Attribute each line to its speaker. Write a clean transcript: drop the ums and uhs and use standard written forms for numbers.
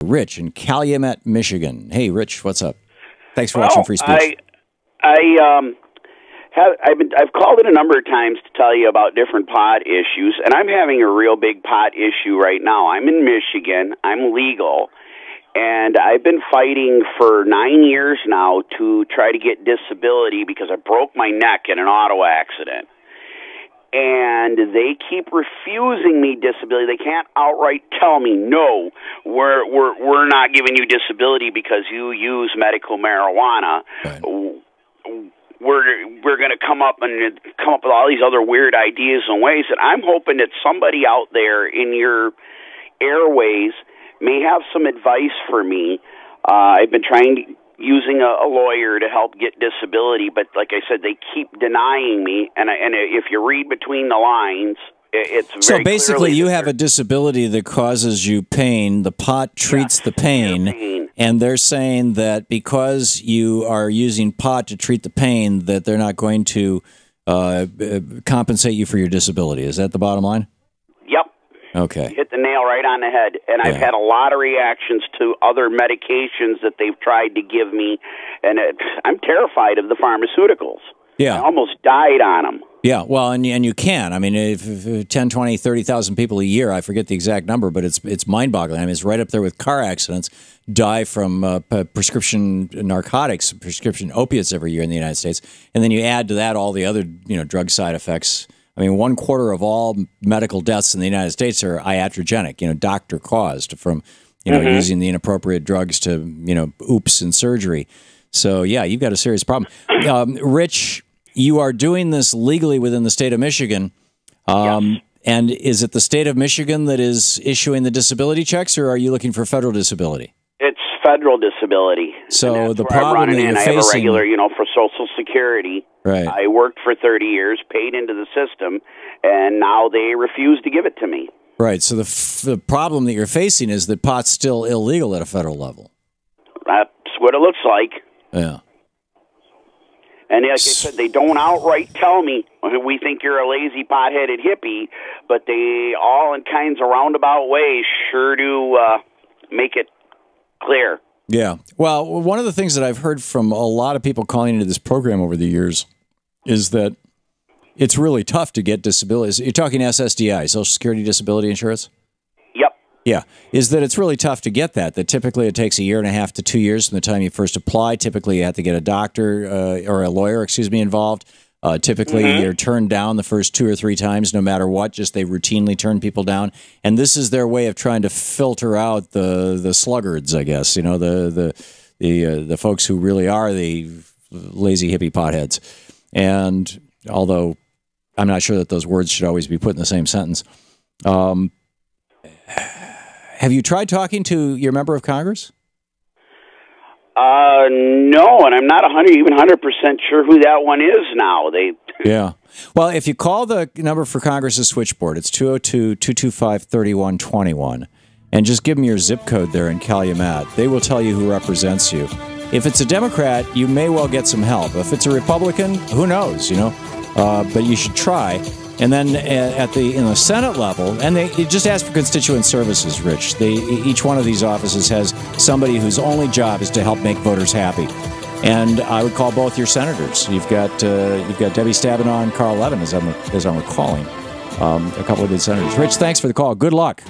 Speaker 1: Rich in Calumet, Michigan. Hey, Rich, what's up? Thanks for watching Free Speech.
Speaker 2: I've called it a number of times to tell you about different pot issues, and I'm having a real big pot issue right now. I'm in Michigan. I'm legal, and I've been fighting for 9 years now to try to get disability because I broke my neck in an auto accident. And they keep refusing me disability. They can't outright tell me, no, we're not giving you disability because you use medical marijuana.
Speaker 1: Right.
Speaker 2: We're going to come up with all these other weird ideas and ways. And I'm hoping that somebody out there in your airways may have some advice for me. I've been using a lawyer to help get disability, but like I said, they keep denying me. And if you read between the lines, it's very
Speaker 1: so basically you have a disability that causes you pain. The pot treats the pain, and they're saying that because you are using pot to treat the pain, that they're not going to compensate you for your disability. Is that the bottom line?
Speaker 2: Yep.
Speaker 1: Okay.
Speaker 2: You hit the nail right on the head. And I've had a lot of reactions to other medications that they've tried to give me, and I'm terrified of the pharmaceuticals.
Speaker 1: Yeah.
Speaker 2: I almost died on them.
Speaker 1: Yeah, well, and you can. I mean, if 10, 20, 30,000 people a year, I forget the exact number, but it's mind-boggling. I mean, it's right up there with car accidents, die from prescription narcotics, prescription opiates every year in the United States. And then you add to that all the other, drug side effects. I mean, 1/4 of all medical deaths in the United States are iatrogenic, doctor caused from, using the inappropriate drugs to, oops and surgery. So, yeah, you've got a serious problem. Rich, you are doing this legally within the state of Michigan.
Speaker 2: Yes.
Speaker 1: And is it the state of Michigan that is issuing the disability checks, or are you looking for federal disability?
Speaker 2: It's federal disability.
Speaker 1: So the problem that you're facing...
Speaker 2: I have a regular, for Social Security.
Speaker 1: Right.
Speaker 2: I worked for 30 years, paid into the system, and now they refuse to give it to me.
Speaker 1: Right. So the problem that you're facing is that pot's still illegal at a federal level.
Speaker 2: That's what it looks like.
Speaker 1: Yeah.
Speaker 2: And like I said, they don't outright tell me, we think you're a lazy, pot-headed hippie, but they all in kinds of roundabout ways sure do make it clear.
Speaker 1: Yeah. Well, one of the things that I've heard from a lot of people calling into this program over the years is that it's really tough to get disabilities. You're talking SSDI, Social Security Disability Insurance?
Speaker 2: Yep.
Speaker 1: Yeah. Is that it's really tough to get that typically it takes 1.5 years to 2 years from the time you first apply. Typically, you have to get a doctor or a lawyer, involved. Typically, you're turned down the first 2 or 3 times, no matter what. Just they routinely turn people down, and this is their way of trying to filter out the sluggards, I guess. The folks who really are the lazy hippie potheads. And although I'm not sure that those words should always be put in the same sentence. Have you tried talking to your member of Congress?
Speaker 2: No, and I'm not 100% sure who that one is now.
Speaker 1: Yeah. Well, if you call the number for Congress's switchboard, it's 202-225-3121, and just give them your zip code there in Calumet. They will tell you who represents you. If it's a Democrat, you may well get some help. If it's a Republican, who knows, but you should try. And then in the Senate level, and they just ask for constituent services, Rich. Each one of these offices has somebody whose only job is to help make voters happy. And I would call both your senators. You've got Debbie Stabenow and Carl Levin, as I'm recalling, a couple of good senators. Rich, thanks for the call. Good luck.